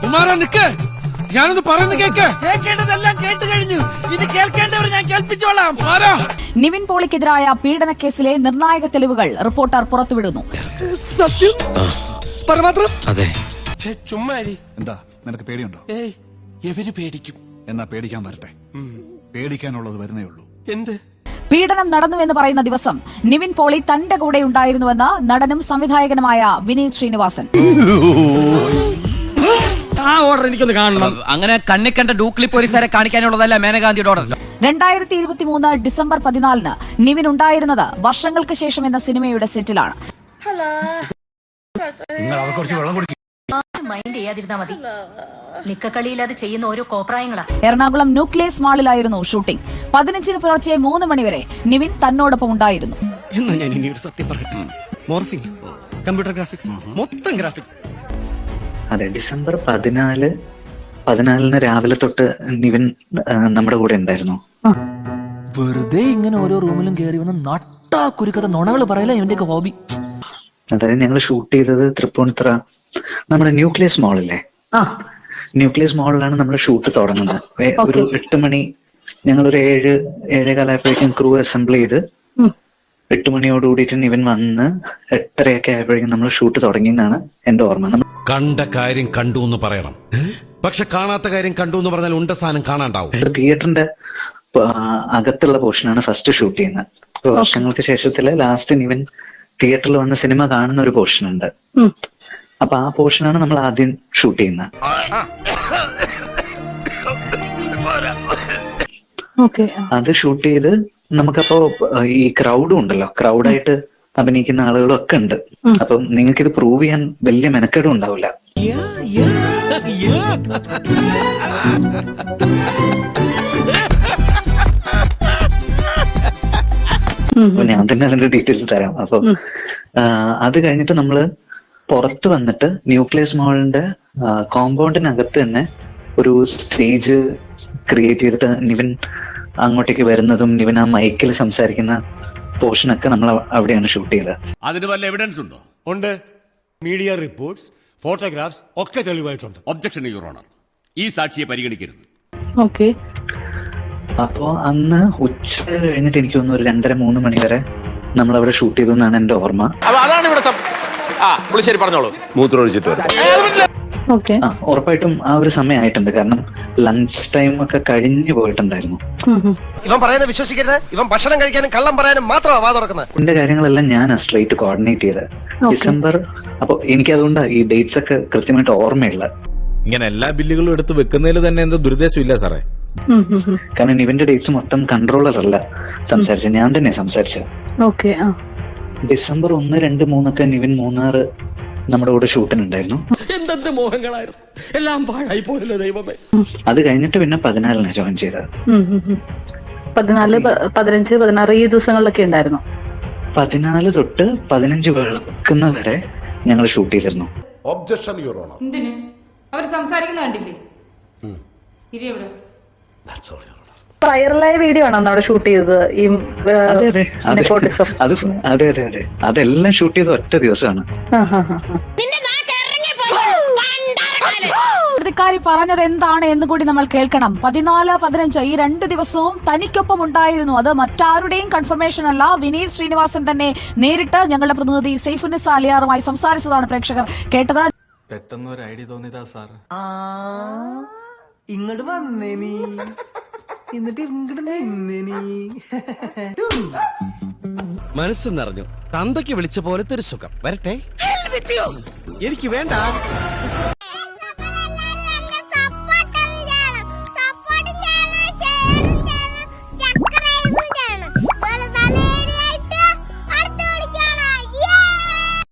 കുമാരാ നിക്ക്, ഞാനൊന്ന് പറയുന്നത് കേക്ക്. കേൾക്കേണ്ടതെല്ലാം കേട്ട് കഴിഞ്ഞു. ഇത് കേൾക്കേണ്ടവർ ഞാൻ കേൾപ്പിച്ചോളാം. നിവിൻ പോളിക്കെതിരായ പീഡനക്കേസിലെ നിർണായക തെളിവുകൾ റിപ്പോർട്ടർ പുറത്തുവിടുന്നു. സത്യം പരമാത്രം. അതെ. ചുമ്മാരി. എന്താ നിനക്ക് പേടിയുണ്ടോ? ഏയ്, എവര് പേടിക്കും. എന്നാ പേടിക്കാൻ വരട്ടെ. പേടിക്കാനുള്ളത് വരുന്നേ ഉള്ളൂ. എന്ത് പീഡനം നടന്നുവെന്ന് പറയുന്ന ദിവസം നിവിൻ പോളി തന്റെ കൂടെ ഉണ്ടായിരുന്നുവെന്ന് നടനും സംവിധായകനുമായ വിനീത് ശ്രീനിവാസൻ. ആ ഓർഡർ എനിക്കൊന്ന് കാണണം. അങ്ങനെ കണ്ണിക്കണ്ട ഡൂക്ലി പോലീസുകാരെ കാണിക്കാനുള്ളതല്ല മേനകാന്തിയുടെ ഓർഡർ. 2023 ഡിസംബർ 14 നിവിൻ ഉണ്ടായിരുന്നത് വർഷങ്ങൾക്ക് ശേഷം എന്ന സിനിമയുടെ സെറ്റിലാണ്. മൈൻഡ് ചെയ്യാതിരുന്നാ മതി. നിക്കക്കളിയില്ലാതെ ചെയ്യുന്ന ഓരോ കോപ്രായങ്ങളാ. എറണാകുളം ന്യൂക്ലിയസ് മാളിലായിരുന്നു ഷൂട്ടിംഗ്. 15 പുലർച്ചെ 3 മണിവരെ നിവിൻ തന്നോടൊപ്പം ഉണ്ടായിരുന്നു. എന്നാ ഞാൻ ഇനി ഒരു സത്യം പറയട്ടെ. മോർഫിംഗ്, കമ്പ്യൂട്ടർ ഗ്രാഫിക്സ്, മൊത്തം ഗ്രാഫിക്സ്. അതെ, ഡിസംബർ 14 രാവിലെ തൊട്ട് നിവിൻ നമ്മുടെ കൂടെ ഉണ്ടായിരുന്നു. വെറുതെ ഇങ്ങനെ ഓരോ റൂമിലും കയറി വന്ന് നട്ടാ കുരുക്കഥ നുണകൾ പറയല ഇവന്റെയൊക്കെ ഹോബി. അതായത് ഞങ്ങൾ ഷൂട്ട് ചെയ്തത് തൃപ്പൂണിത്തുറ നമ്മുടെ ന്യൂക്ലിയസ് മാളില്ലേ, ന്യൂക്ലിയസ് മാളിലാണ് നമ്മൾ ഷൂട്ട് തുടങ്ങുന്നത്. ഒരു 8 മണി, ഞങ്ങളൊരു 7-7:15 ക്രൂ അസംബിൾ ചെയ്ത് 8 മണിയോട് കൂടിയിട്ട് നിവിൻ വന്ന് 8:30 ആയപ്പോഴേക്കും നമ്മൾ ഷൂട്ട് തുടങ്ങിയെന്നാണ് എന്റെ ഓർമ്മ. കണ്ട കാര്യം കണ്ടു എന്ന് പറയണം, പക്ഷെ കാണാത്ത കാര്യം കണ്ടു എന്ന് പറഞ്ഞാൽ ഉണ്ട സാധനം കാണാണ്ടാവും. തിയേറ്ററിന്റെ അകത്തുള്ള പോർഷനാണ് ഫസ്റ്റ് ഷൂട്ട് ചെയ്യുന്നത്. വർഷങ്ങൾക്ക് ശേഷത്തില് ലാസ്റ്റ് നിവിൻ തിയേറ്ററിൽ വന്ന സിനിമ കാണുന്ന ഒരു പോർഷൻ ഉണ്ട്. അപ്പൊ ആ പോർഷനാണ് നമ്മൾ ആദ്യം ഷൂട്ട് ചെയ്യുന്നത്. അത് ഷൂട്ട് ചെയ്ത് നമുക്കപ്പോ ഈ ക്രൗഡും ഉണ്ടല്ലോ, ക്രൗഡായിട്ട് അഭിനയിക്കുന്ന ആളുകളും ഒക്കെ ഉണ്ട്. അപ്പം നിങ്ങൾക്ക് ഇത് പ്രൂവ് ചെയ്യാൻ വലിയ മെനക്കേടും ഉണ്ടാവില്ല. അപ്പൊ ഞാൻ തന്നെ അതിന്റെ ഡീറ്റെയിൽസ് തരാം. അപ്പൊ അത് കഴിഞ്ഞിട്ട് നമ്മള് പുറത്ത് വന്നിട്ട് ന്യൂക്ലിയസ് മാളിന്റെ കോമ്പൗണ്ടിനകത്ത് തന്നെ ഒരു സ്റ്റേജ് ക്രിയേറ്റ് ചെയ്തിട്ട് നിവിൻ അങ്ങോട്ടേക്ക് വരുന്നതും നിവിൻ ആ മൈക്കിൽ സംസാരിക്കുന്ന പോർഷനൊക്കെ നമ്മൾ അവിടെയാണ് ഷൂട്ട് ചെയ്തത്. അതിന് വല്ല എവിഡൻസ് ഉണ്ടോ? ഉണ്ട്. മീഡിയ റിപ്പോർട്ട്സ്, ഫോട്ടോഗ്രാഫ്സ് ഒക്കെ തെളിവായിട്ടുണ്ട്. ഒബ്ജക്ഷൻ യുവർ ഓണർ, ഈ സാക്ഷിയെ പരിഗണിക്കരുത്. അപ്പോ അന്ന് ഉച്ച കഴിഞ്ഞിട്ട് എനിക്ക് തോന്നുന്നു ഒരു 2:30-3 മണി വരെ നമ്മൾ അവിടെ ഷൂട്ട് ചെയ്തു എന്നാണ് എന്റെ ഓർമ്മ. അതാണ് ഇവിടെ പുളിശ്ശേരി പറഞ്ഞോളൂ. മൂത്രമൊഴിച്ചിട്ട് ഉറപ്പായിട്ടും ആ ഒരു സമയമായിട്ടുണ്ട്. കാരണം ലഞ്ച് ടൈം ഒക്കെ കഴിഞ്ഞു പോയിട്ടുണ്ടായിരുന്നു. ഇവൻ പറയുന്നത് വിശ്വസിക്കരുത്. ഇവൻ ഭക്ഷണം കഴിക്കാനും കള്ളം പറയാനും മാത്രമാണ് വാ തുറക്കുന്നത്. എന്റെ കാര്യങ്ങളെല്ലാം ഞാൻ സ്ട്രേറ്റ് കോർഡിനേറ്റ് ചെയ്ത് ഡിസംബർ. അപ്പൊ എനിക്കതുകൊണ്ട് ഈ ഡേറ്റ്സ് ഒക്കെ കൃത്യമായിട്ട് ഓർമ്മയുള്ള. ഇങ്ങനെ എല്ലാ ബില്ലുകളും എടുത്ത് വെക്കുന്നതിൽ തന്നെ എന്തോ ദുരുദ്ദേശം ഇല്ല സാറേ? കാരണം ഇവന്റെ ഡേറ്റ്സ് മൊത്തം കൺട്രോളർ അല്ല സംസാരിച്ചത്, ഞാൻ തന്നെ സംസാരിച്ചത്. ഡിസംബർ 1, 2, 3 നിവിൻ മൂന്നാർ നമ്മുടെ കൂടെ ഷൂട്ടിനുണ്ടായിരുന്നു. എന്തെന്ത് മോഹങ്ങളായിരുന്നു, എല്ലാം പാഴായി പോയല്ലോ ദൈവമേ. അത് കഴിഞ്ഞിട്ട് പിന്നെ 14 ജോയിൻ ചെയ്തത്. 14, 15, 16 ഈ ദിവസങ്ങളിലൊക്കെ ഉണ്ടായിരുന്നു. 14 തൊട്ട് 15 വെളുക്കുന്നവരെ ഞങ്ങൾ ഷൂട്ട് ചെയ്തിരുന്നു. Objection your honour. എന്തിന് അവർ സംസാരിക്കുന്ന കണ്ടില്ലേ? പ്രയറിലായ വീഡിയോ ആണോ അവിടെ ഷൂട്ട് ചെയ്തത്? അതെ, അതെല്ലാം ഷൂട്ട് ചെയ്ത ഒറ്റ ദിവസമാണ്. പ്രതിക്കാരി പറഞ്ഞത് എന്താണ് എന്ന് കൂടി നമ്മൾ കേൾക്കണം. 14, 15 ഈ 2 ദിവസവും തനിക്കൊപ്പം ഉണ്ടായിരുന്നു. അത് മറ്റാരുടെയും കൺഫർമേഷൻ അല്ല, വിനീത് ശ്രീനിവാസൻ തന്നെ നേരിട്ട് ഞങ്ങളുടെ പ്രതിനിധി സൈഫുന്നിസ അലിയാറുമായി സംസാരിച്ചതാണ് പ്രേക്ഷകർ കേട്ടത്. പെട്ടെന്ന് ഒരു ഐഡിയ തോന്നിയതാ സാർ. ഇങ്ങോട്ട് വന്നേ നീ, എന്നിട്ട് ഇങ്ങോട്ട് നിന്നേ നീ. മനസ്സ് നിറഞ്ഞു. തന്തയ്ക്ക് വിളിച്ച പോലത്തെ ഒരു സുഖം. വരട്ടെ. എനിക്ക് വേണ്ട.